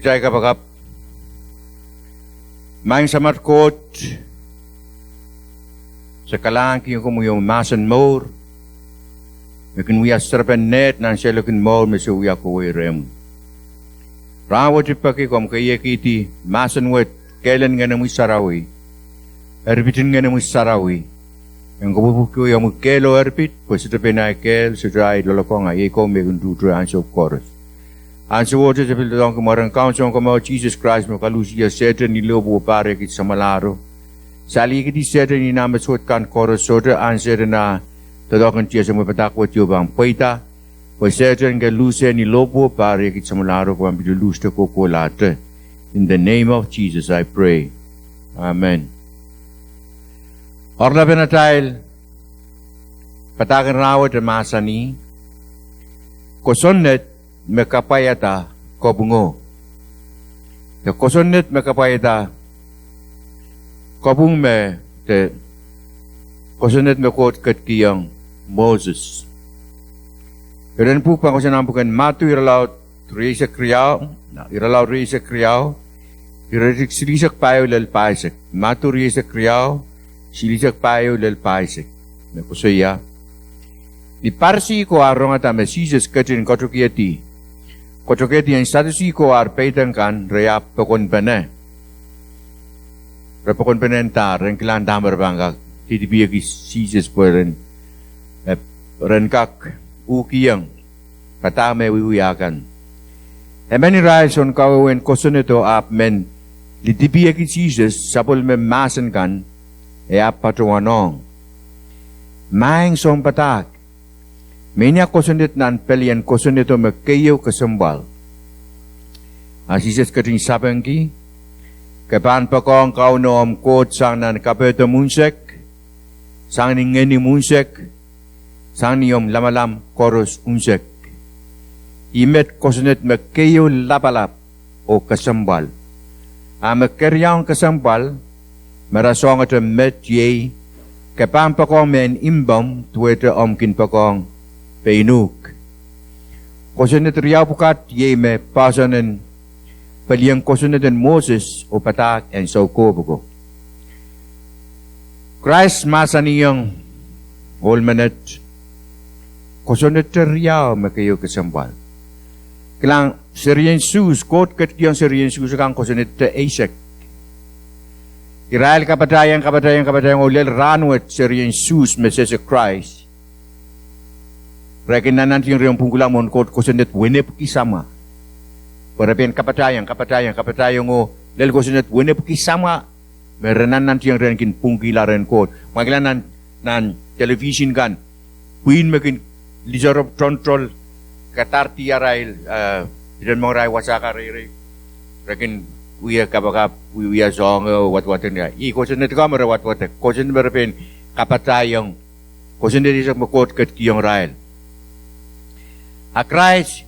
Kitai kapagap maing samat kot sekalang kiyong kumuyong masan more mekin wiya serpen net nan selokin more mesu wiya kuwi rem rawo tipaki kom kaya kiti masan wet kailan nga namu sarawi erbitin nga namu sarawi yang kububuku yang mukelo erbit pues ito pinaikel sudray lolokong ay ko megun dudra ansyo chorus ansyo wote sa pilitong kumarang kaunsong kumaw Jesus Christ mo kalusiya seta ni lobo pare kit sa malaro sali kiti seta ni namasot kan chorus soda ansyo na tadokon tiya sa mapatakwat yung bang paita pues seta nga lusia ni lobo pare kit sa malaro kung bidulus to kukulate. In the name of Jesus I pray. Amen. Orla benatail patakan rawat masani Kosoned me Kapwaiada Kopwungo. The Kosoned me Kapwaiada Kopwungo me the Kosoned me kot kat kiyang Moses. Kemudian pupang ko sinampukan matu iralaw risa kriyaw, iralaw risa kriyaw, iradik silisak payo lal paisek, matu risa kriyaw, silisak payo lal paisek. Nakusoya. Di parsi ko arong at Jesus katin kotokiyati. Kotokiyati ang statusi ko arpaitan kan raya pakon pene. Rapakon pene entar, ang kilan damar bangkak. Titibiyag Jesus po rin. Renkak ukiyang patame wiwiyakan. Emen Raison kawin Kosoned ap men litibiyag Jesus sapol me masan kan e ap patuanong. Maing som patak. Menya Kosoned nan pelian Kosoned me kayo kasambal. Jesus kating sapengki kapan pakong kau noom kot sang nan kapeto munsek sang ningeni munsek sang niyom lamalam koros unsek. Imet Kosoned me kayo lapalap o kasambal. Me karyang kasambal merasong at met ye kapan pakong men imbam tuwete omkin pakong peinuk. Kosoned riyaw pukat ye me pasanen paliyang Kosoned en Moses o patak en saukobuko. Christ masaniyang olmanet Kosoned riyaw me kayo kasambal. Kilang Syrian sus, kot kat kiyang Syrian sus kang Kosoned te Isaac. Israel kapatayang ulil ranwet Syrian sus mesese Christ. Rekin nanan yung riyong pungkulang mon kot Kosoned wenep kisama. Parapian kapatayang o lel Kosoned wenep kisama. Merenan nanti yung riyan pungkilaren kot. Magilan nan television kan. Puin makin lizarop control katarti arail dan mau rai wasaka rai rekin uya kabakap uya song wat-watan ya Kosoned kamera wat-watan Kosoned berpen kapatayang Kosoned isak makot kat kiyang rail akrais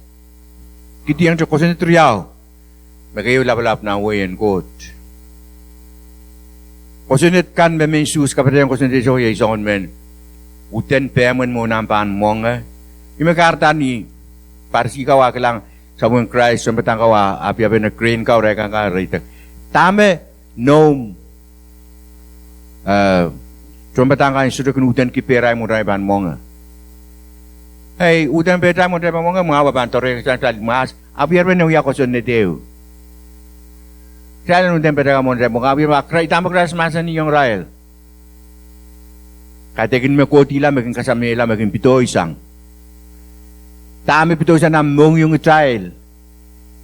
kiti yang Kosoned riyaw magayo lapalap na wayan kot Kosoned kan memen sus kapatayang Kosoned iso ya isongon men uten pemen mo nampan monga imakarta ni parsi kawa kelang sabun Christ sempetang kawa api-api na green kaw reka ka rita tame nom sempetang ka sudah kenutan kiperai murai ban monga hey udan petai murai ban monga mga ban tore sa mas api-api na uya Kosoned deu kaya udan petai ka murai monga api-api kray tama kras masa ni yung rail katekin me kotila mekin kasamela mekin pito isang Tami pito sa namong yung child.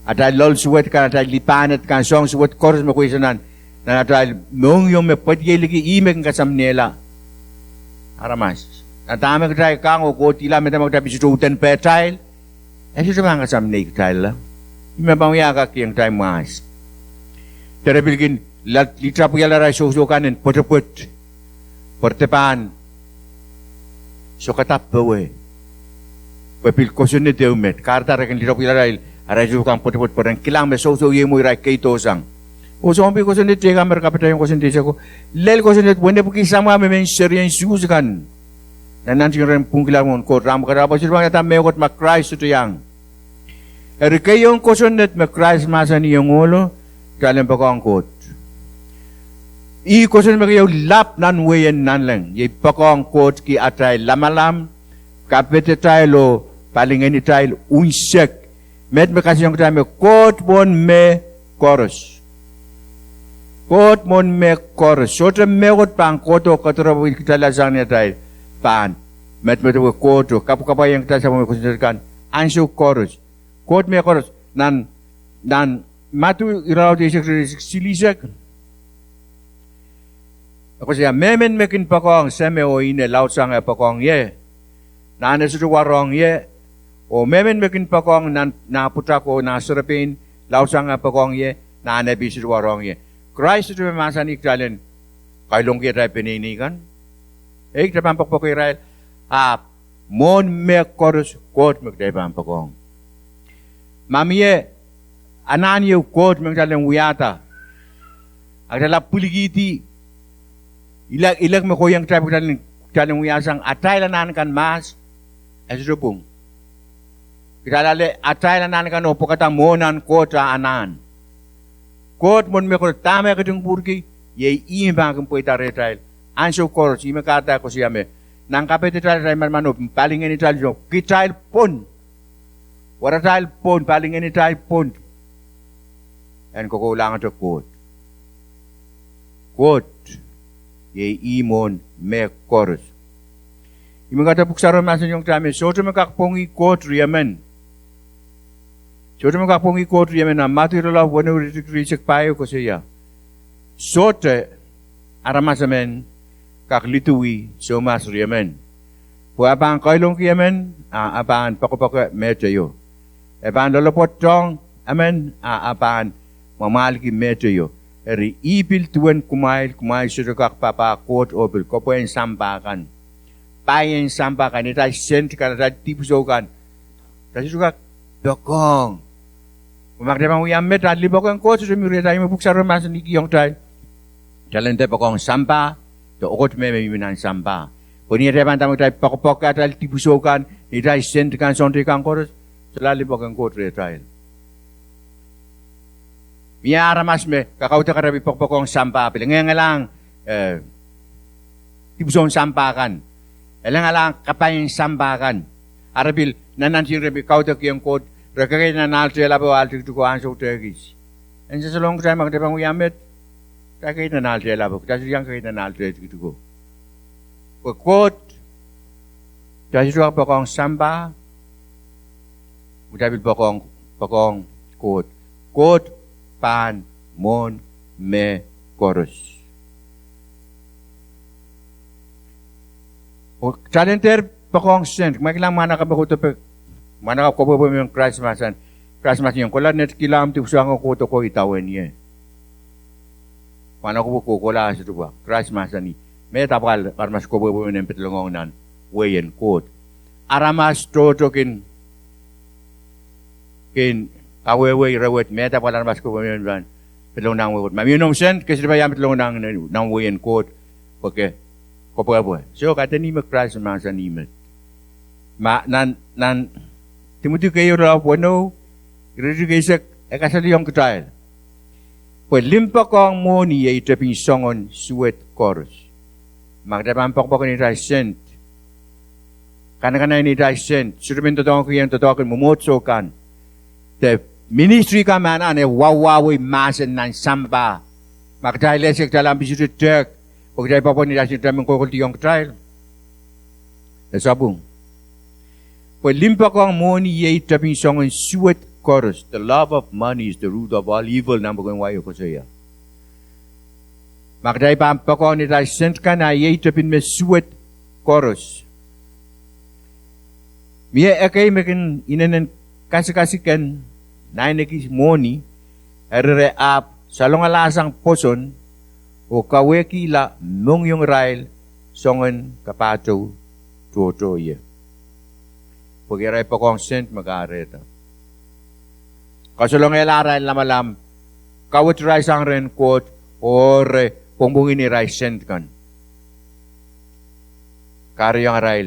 At ay lol suwet ka, at ay lipanat ka, song suwet koros makwisanan. Na at ay mong yung mapatiyay lagi imig ang kasamnela. Aramas. At tami ka tayo kang o kotila, may tamang tabi susutan pa child. Siya mga kasamnay ka child lang. Imabangya ka kiyang tayo mas. Terabilgin, litra po yalaray susukanin, potapot. Portepan. So katap bawe. Papil Kosoned deumet karta rekan lirap ilaray aray kang potipot parang kilang me so ye mo iray kay tosang o so ambi Kosoned tega mer kapatayong Kosoned ko lel Kosoned wende puki sama me men Syrian sus kan nanan yung pungkilang mon ko ram karapa sila ta megot ma Christ to yang Eri kayong Kosoned me Christ masa ni yung ulo, kalian pakong kot. I Kosoned me kayo lap nan weyen nan lang. Ye pakong kot ki atay lamalam, kapete tayo lo, palingin ni tayo unsek. Met me kasi yung tayo me kot bon me chorus. Kot mon me chorus. Sotra me kot pang koto katuro kita lasang niya tayo paan. Met me tayo koto. Kapay yang tayo sa mga kusinderkan. Ansyo chorus. Kot me chorus. Nan matu iraw di silisek. Ako siya, memen mekin pakong seme o ine lausang e pakong ye. Nane sudu warong ye. O memen mekin pakong naputra ko nasurapin lausang e pakong ye. Nane bisu warong ye. Christ itu masa ni kalian kailong kita penini kan? Kita pampak pakai Israel. Mon me chorus kot me kita pampak kong. Mamiye ananiyo kot me kalian wiyata. Agdala puligiti. Ilag me koyang kita kalian wiyasang atay lanan kan mas. Esrupung. Kita lale atay lanan kan opo kata monan kota anan. Kot mon me ko tama ka dung burgi ye imba kan po itaretal anso kor si me kata ko siya me nang kapete tal ray mano palingen ni tal jo kital pon waratal pon palingen ni tal pon en ko kulangan to kot ye imon me kor imi kata buksaro masan yung tame so to me kakpongi kot riamen. Sote mo kapongi ko triya na matiro la wano risik payo ko siya. Sote aramasamen kaklituwi so mas riyamen. Puabang kailong kiyamen aban pakopako medyo. Eban lolopot tong amen aban mamaliki medyo. Eri ibil tuan kumay sudakak papa kot obil kopo en sambakan. Payen sambakan ita sent kada tipusokan. Kasi sudakak dokong. Umakde pang uyamet at libok ang kot sa miri tayo mabuksaro masan ikiyong tayo. Jalan tayo pakong sampa, to okot me minan sampa. Puni tayo pantang tayo pakopok at tayo tipusokan, ni tayo sentikan sonti kang koros, sa libok ang kot tayo. Miyara mas me, kakauta ka rabi pakopokong sampa, pila ngayon nga lang, tipusong sampakan. Elang nga lang, kapayin sampakan. Arabil, nanansin rabi kauta kiyong kot, Rakay na naltela po altik to ko ansok tegis. And sa long time magdepang uyamet, rakay na naltela po. Kasi yang kay na naltela to ko. Pagkot, kasi suwak po kong samba, utabil po kong kot. Kot, pan, mon, me, chorus. Talenter po kong sent. Magilang mana ka ba ko to mana ko po yung Christmas yung kula net kilam ti usang ko to ko itawen ye. Mana ko po kula sa tuwa Christmas ni. Me tapal parmas ko po yung petlongong nan weyen kot. Aramas toto kin awewe rawet me tapal aramas ko po yung petlong nang wewot. Maminong sen kasi ba yung petlong nang weyen kot. Okay. Ko po. So kata ni Christmas ni met. Nan Timothy kayo raw wano, graduation kasali yung katail. Limpa ko ang moni ay taping songon suwet chorus. Magdapampak po ni tayo sent. Kana ni tayo sent. Surabin totoo ko yung totoo ko mumotso kan. The ministry ka man ane wawawi masan ng samba. Magdahil lesek talang bisulit tek. Huwag tayo pa po ni tayo sintaming kukulti yung katail. Nasabong. Limpa ko ang moni yay taping songon suwet chorus. The love of money is the root of all evil. Namba ko yung wayo ko siya. Magday pa ko ni tayo sent ka na yay taping me suwet chorus. Miya akay mekin inanan kasikasikan na inakis moni erre ap salong alasang poson o kaweki la mong yung rail songon kapato toto ye. Pag-iray pa kong sent, mag-aareta. Kasulong ilaray lamalam, kawit ray sang ren kot, or pungbungin ni ray sent kan. Kari yung aray,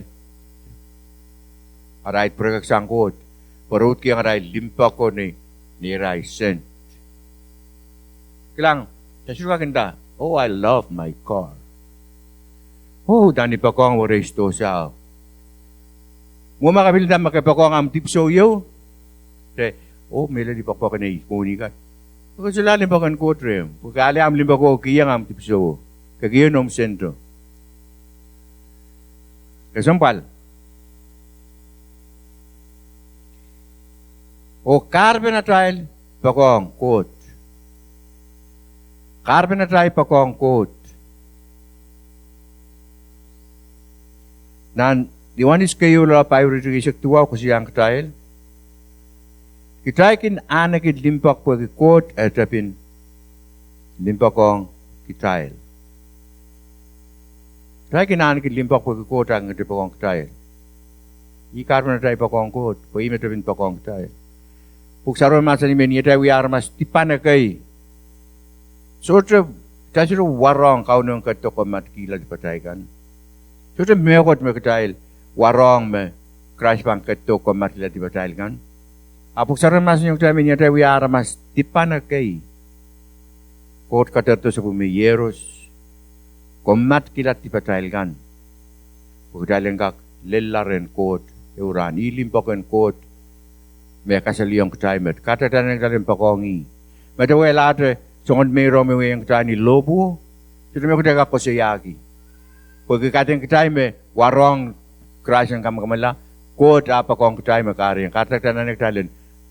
aray pagkagsang kot. Parut kaya nga limpa ko ni rai sent. Kilang, tasyo ka kinda, oh, I love my car. Oh, dani pa ko ang waris to siya. Mo makabili na makapako ang tipso yo. Oh, mela di pa ko na ikuni ka. Pagkasalanin pa kan ko trem. Pagkali am limba ko kiyang am tipso. Kagiyon om sentro. Kasampal. O carbon na trial pa ko ang quote. Carbon na trial pa ko ang quote. Nan, diwanis kayo la pa isak tuwa ko siyang trial. Kitay kin anakit limpak po kikot at tapin limpak kong kitayel. Kitay kin anakit limpak po kikot ang limpak kong kitayel. Ikar na tayo pa kong kot, po ime tapin pa kong kitayel. Pagsaroon masa ni men, yatay wiyar mas tipan na kay. So, tasiro warong kau nung kato ko matkila di patay kan. So, mekot me kitayel, warong me, crash bang kato ko matkila di patay kan. Apok saran mas yung tayo niya tayo wiyara mas tipan na kay. Kot katato sa pumiyeros, komat kilat di patay kan. Pagdaleng kak, lelaren kot, euran, ilimpokan kot, may kasaliyong kitaymet. Katatan ng dalim pakongi. Mataway latre, sungod may romewe yung kitay ni lobo, sila may kutaka ko sa yagi. Pagkakating kitayme, warong krasyan kamkamala, kot apa kong kitayme kari. Katatan ng dalim,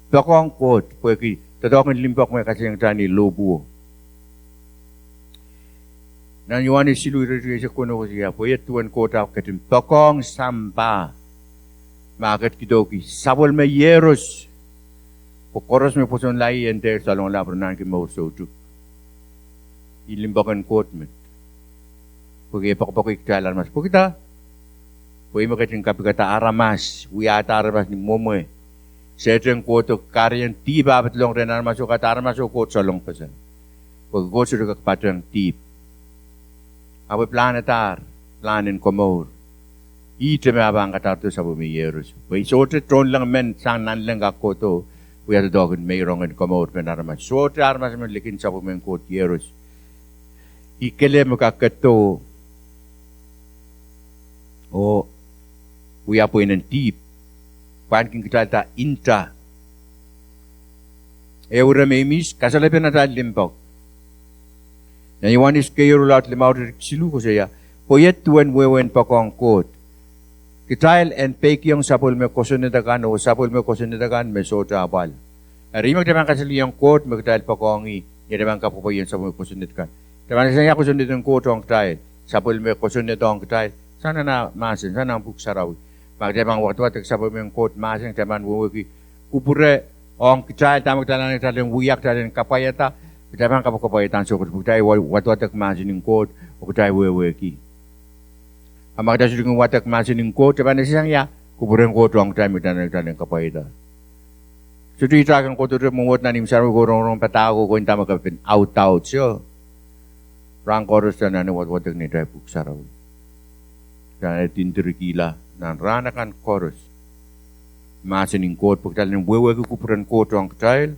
pakong kot, pwede tadokang limpak may kasi yung tani lobo. Nanyuan ni silu rin sa kuno ko siya, pwede tuwan kot ako katin, pakong samba. Makat kidoki, sabol may yeros. Pukoros may puson lai enter sa long labro na kimauso tuk. Ilimbakan kot met. Pwede pakupakoy kitalan mas. Pwede kita, pwede makating kapikata aramas, wiyata aramas ni momoy. Seteng koto karyan tiba betlong renan masuk kata masuk kot solong pesan. Pag kot sudah kapatang tip. Apa planetar, planen komor. Ite me abang kata tu sabu mi yerus. Pai sote tron lang men sang nan lang ako to. We are dog and may wrong and komor benar mas. Sote armas men likin sabu men kot yerus. Ikele mo kakato. O we are poinan tip. Pankin kita ta inta. Eura memis kasalapan na tayo limpok. Naiwanis kayo rulat limaw rin silu ko siya. Poyet tuwan wewen pa kong kot. Kitayal and peki yung sapul me kosoned o sapul me kosoned me sota abal. Rimag naman kasali yung kot magtayal pa kong yan naman kapupo yung sapul me kosoned kan. Taman sa iya kosoned yung kot ang kitayal. Sapul me kosoned ang kitayal. Sana na masin, sana ang puksaraw. Magdamang waktu-waktu sabab yang kot masing taman wuki kupure ong kicai tamak talan talan wuyak talan Kapwaiada taman Kapwaiada so kutai waktu-waktu masing kot kutai wuki amagda suding waktu masing kot taman sisang ya kupure kot ong taman talan Kapwaiada sudah itakan kot tu menguat nanim saru gorong patago ko intama kapin out so rang koros tanan waktu-waktu ni dai puksaraw dan tinterikila nan ranakan chorus. Masin in kot pagdal ng wewe kupuran kot ang child.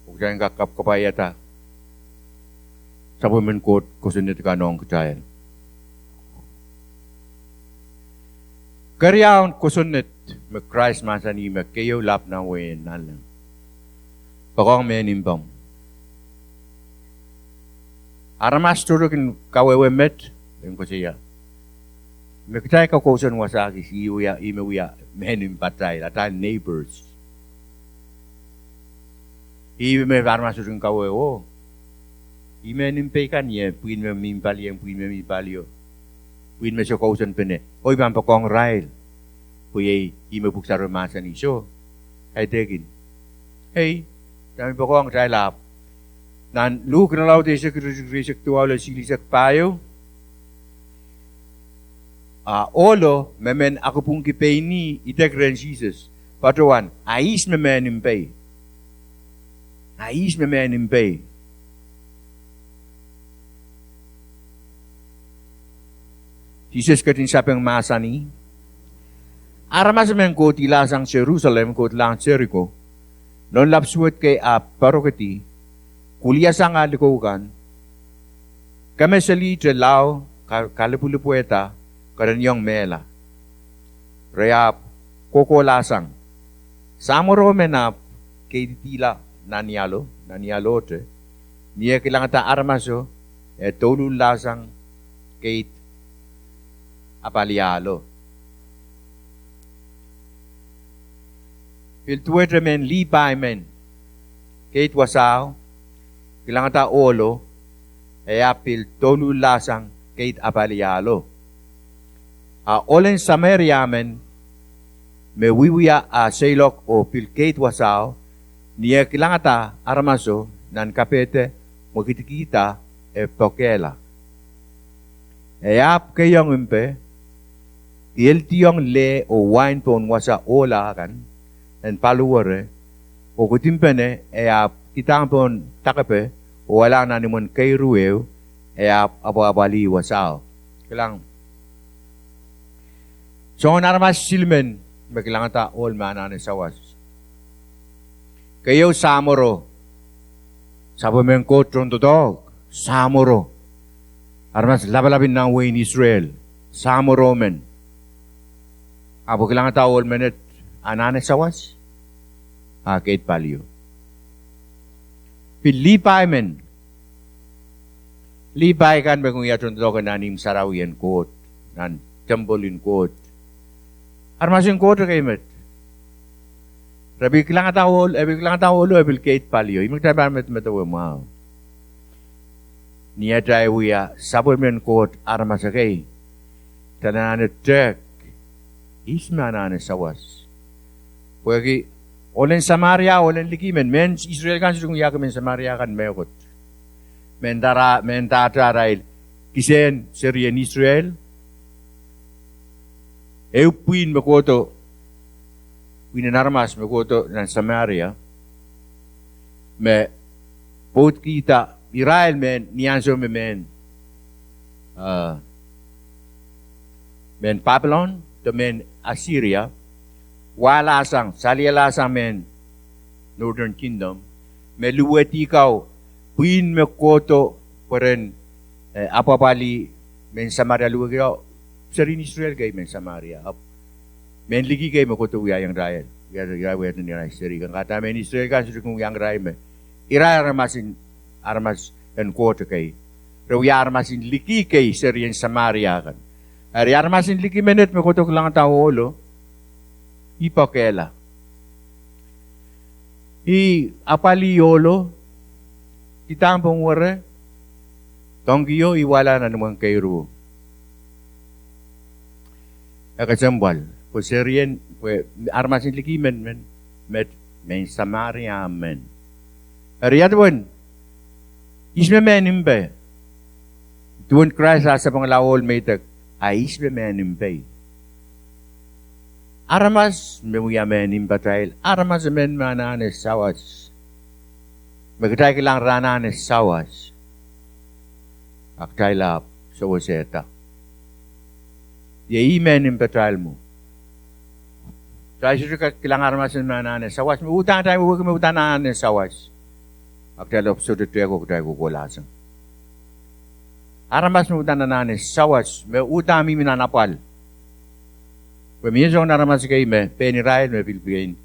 Pagdal ng Kapwaiada. Sabi men kot Kosoned ka nong child. Karyaon Kosoned me Christ masani me kayo lap na wen nalang. Pakong menimbang. Aramas turukin kawewe met yung ko siya. Mekitay ka kosan wasaki si Iuya, Imeuya, menim patay, atan neighbors. Ibe me varma susun kawe o. Imenim pekan ye, puin me mimpali yang puin me mimpalio. Puin me so kosan pene. Oy man pakong rail. Puye ime buksaro masan iso. Ay tegin. Hey, dami pakong rail lap. Nan luk na law desek risek tuwala silisak payo. Olo, memen ako pong kipay ni itegren Jesus. Patuan, ais memen impay. Ais memen impay. Jesus katin sapang masani. Aramas men ko tilasang Jerusalem ko lang Jericho. Non lapsuat kay a parokati. Kuliya sang alikukan. Kami sali lao kalipulupueta karanyong mela. Raya koko lasang. Samoro menap kay tila nanialo te. Niya kailangan ta armaso tolu lasang kay apalialo. Piltuet men lipay men. Kay wasaw kailangan ta olo apil tolu lasang kay apalialo. Olen Samaria men me wiwiya sailok o pilkate wasaw niya kilangata aramaso nan kapete mokitikita pokela. Ap kayong impe tiyong le o wine pon wasa ola kan en paluware o kutimpene ap kitang pon takape o wala na nimon kay ruew ap abali wasaw. Kilang so naramas silmen kailangan ta all manane sawas. Kayo samoro. Sabi men ko tron samoro. Armas labalabin ng way in Israel. Samoro men. Abo kailangan ta all menet anane sawas. Kait palyo. Pilipay men. Lipay kan kung yatron kan nanim sarawian kot. Nan tembolin kot. Armasin ko ito kayo met. Rabi kailangan tao ulo, ebil kait palyo. Imag tayo met metawa mo. Niya tayo wiya, sabon men ko armasa kay. Tanana tek. Isma na sawas. Pwagi, olen Samaria, olen likimen. Men Israel kan sila kung yaka men Samaria kan mayokot. Men tataray. Kisen, Syrian Israel. Puin makoto, pinanarmas makoto ng Samaria, me pot kita, Israel men, niyanso men Babylon, to men Assyria, walasang, salialasang men Northern Kingdom, me luwet ikaw, puin makoto, paren apapali men Samaria luwet ikaw, Sarin Israel kay men Samaria. Men ligi kay makoto yang Israel. Gawin ni Israel kan kata men Israel kan sudah kung yang Israel me. Ira armas en koto kay. Pero armasin ligi kay Sarin Samaria kan. Ari armasin ligi menet makoto lang tao olo. Ipakela. Apaliolo kitang pangware. Tonggiyo iwala na naman kay Ru. Kasambal, po Syrian, armasin liki men Samaria men. Riyadwan, isme men imbe. Tuan Christ sa pangalawol may tag, isme men imbe. Aramas, memuya men imbatayil, aramas men mananes sawas. Magkatay kilang rananes sawas. Aktay lap, sawaseta. Ye imen im petal mo. Tayo siya kailangan armasin manane sawas. May utang tayo, huwag may utang na sawas. Agdalop so dito ako tayo kukulasang. Aramas may utang na sawas. May utang mi minanapal. Kung minsan naramas kayo may penirail, may Pilipin.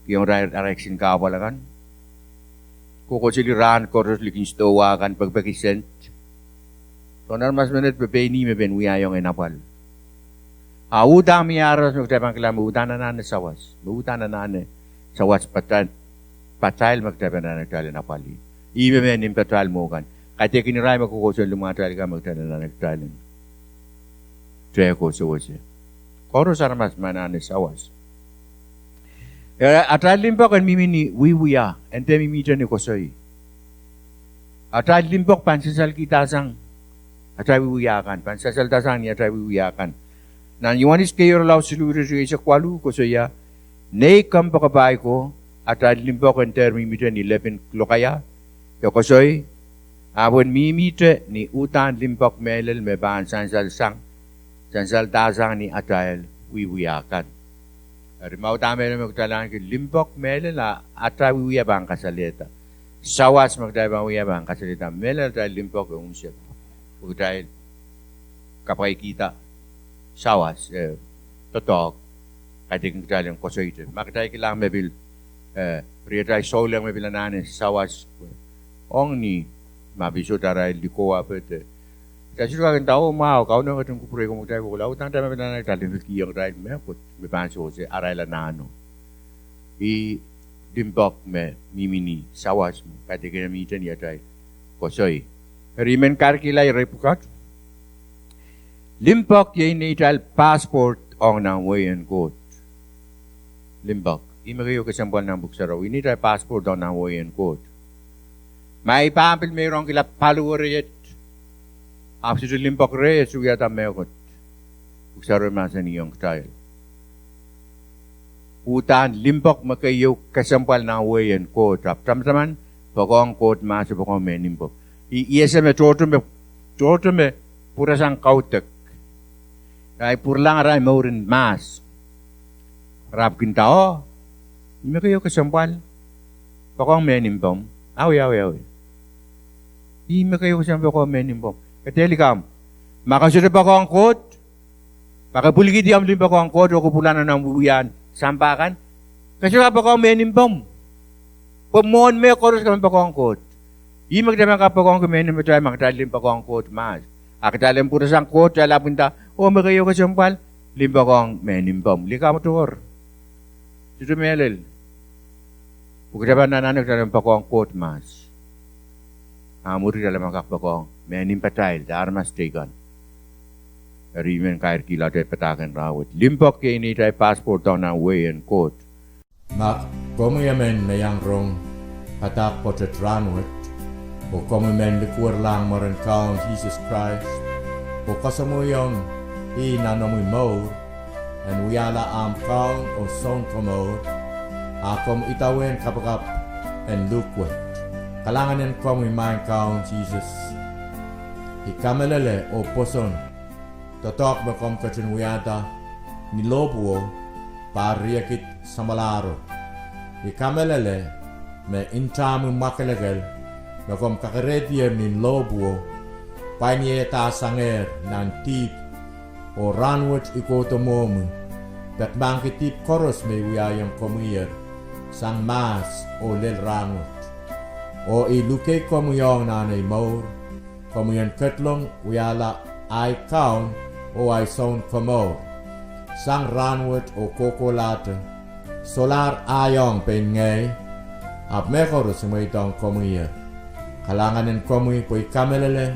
Yung direction kapalakan. Kukosiliran, koros liking stowakan, pagpakisent. Kung naramas manit, pepeni may penwiyayong inapal. Utang mi aras magtapang kailangan utang na sawas. Utang na sawas patayl magtapang na nagtali na pali. Ibe men yung patayl mo kan. Kaya kiniray makukusun lumatali ka magtali na nagtali. Traya ko sawas. Koros aramas manane sawas. Atalimpok kan mimini wiwiya. Ente mimita ni kosoy. Atalimpok pansasal kita sang atay wiwiyakan. Pansasal tasang ni atay wiwiyakan. Nan Yohanes kayo law siluri sa kwalu ko saya ne kam pakabay ko at limbok en termimite ni 11 lokaya yo kosoy abon mimite ni utan limbok melel me ban sansal tasang ni atael wiwiyakan Rimau tame na magtalaan ki limpok mele la atra wiya bang kasalita. Sawas magdaya wiya bang kasalita. Mele tayo limpok yung unsip. Pagdaya Kapwaiada. Sawas. Totok. Kating tayo yung Kosoned. Magdaya kilang mebil. Priya tayo solang mebil anane. Sawas. Ong ni mabiso taray likoa pete. Kasi kung tao mau kau nang katong kupure kung tayo ko laut tang tayo na nagtalin ng kiyang tayo mepot mipanso si arayla na ano. I dimbok me mimini sawas mo pati kinamitan niya tayo kosoy. Rimen karkilay repukat. Limpok yay natal passport ong nang wayan coat. Limpok. Imagayo kasambuan ng buksaraw. Ini tayo passport ong nang wayan coat. May pampil mayroong kila paluwariyat. After the limpok re, sugata megot. Buksaraw masa niyong style. Utan limpok makayo kasampal ng wayan coat. Tam-taman, bakong coat masa bakong menimpok. Iisa me torto me pura sang kautek. Kaya purlang aray maurin mas. Rap kintao. Ime kayo kasampal. Bakong menimpom. Awi. Ime kayo kasampal bakong menimpom. Kateli kam. Makasulit bakong coat. Makapuligi di amlin bakong coat. O kupulanan ng buyan. Sampakan. Kasi ka bakong menimpom. Pamon me koros kami bakong coat. Ime kaya bakong menimpom. Makatalim bakong coat mas. Akatalim pura sang coat. Kaya punta. O magayo kasampal. Limba kong menimpom. Lika mo tuwar. Suto melel. Pagkatapan na nanak dalam bakong coat mas. Amuri dalam angkak bakong menimpatail. Darmas tekan. Rimen kair kila tayo patakan rawat. Limpok kaya ini tayo passport daw na way and coat. Komu yamen na yang rong patak potet ranwet. O komu men likur lang maran kaon Jesus Christ. O kasamu yung nanomu maur. And wiyala am kaon o son komod. Akom itawen kapakap and lukwet. Kalanganin komu main kaon Jesus. Ikamelele o poson. Totok bakom Kapwaiada ni lobuo pariakit samalaro. Ikamelele me intamu makelegal bakom kakaretier ni lobuo painieta sanger nan tip o ranwet ikotomomu dat bangki tip koros me wiyayang komuyer sang mas o lel ranwet. O iluke komuyong nanay maur komuyan ketlong wiyala ay kaun o ay son komor. Sang ranwet o kokolate. Solar ayong pengay. Ap mekoro sumaitong komuya. Kalanganin komuy po'y kamelele.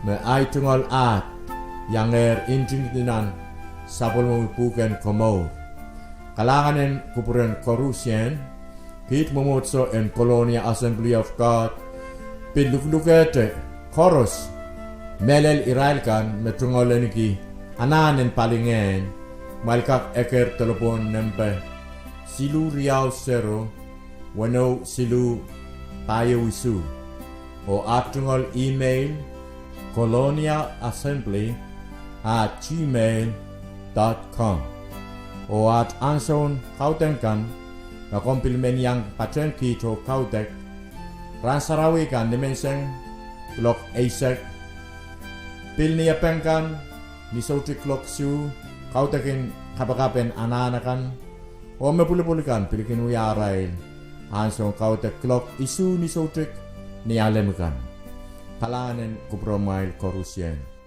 Me ay tungol at. Yang intinitinan. Sapol mo ipuken komor. Kalanganin kupuren korusyen. Kit mumutso en Kolonia Assembly of God. Pinluklukete. Koros. Melel irailkan metungol ki ananen palingen malkak eker telepon nempe silu riau sero wano silu payawisu o atungol email koloniaassembly@gmail.com o at anson kautenkan na kompilmen yang patenki to kautek ransarawikan dimenseng blok Isaac pilni apengkan ni sauti klok siu kau takin kapakapen ananakan o mepuli-pulikan pilikin uyaray ansong kau tak klok isu ni sauti ni alemkan kalanen kupromail korusyen.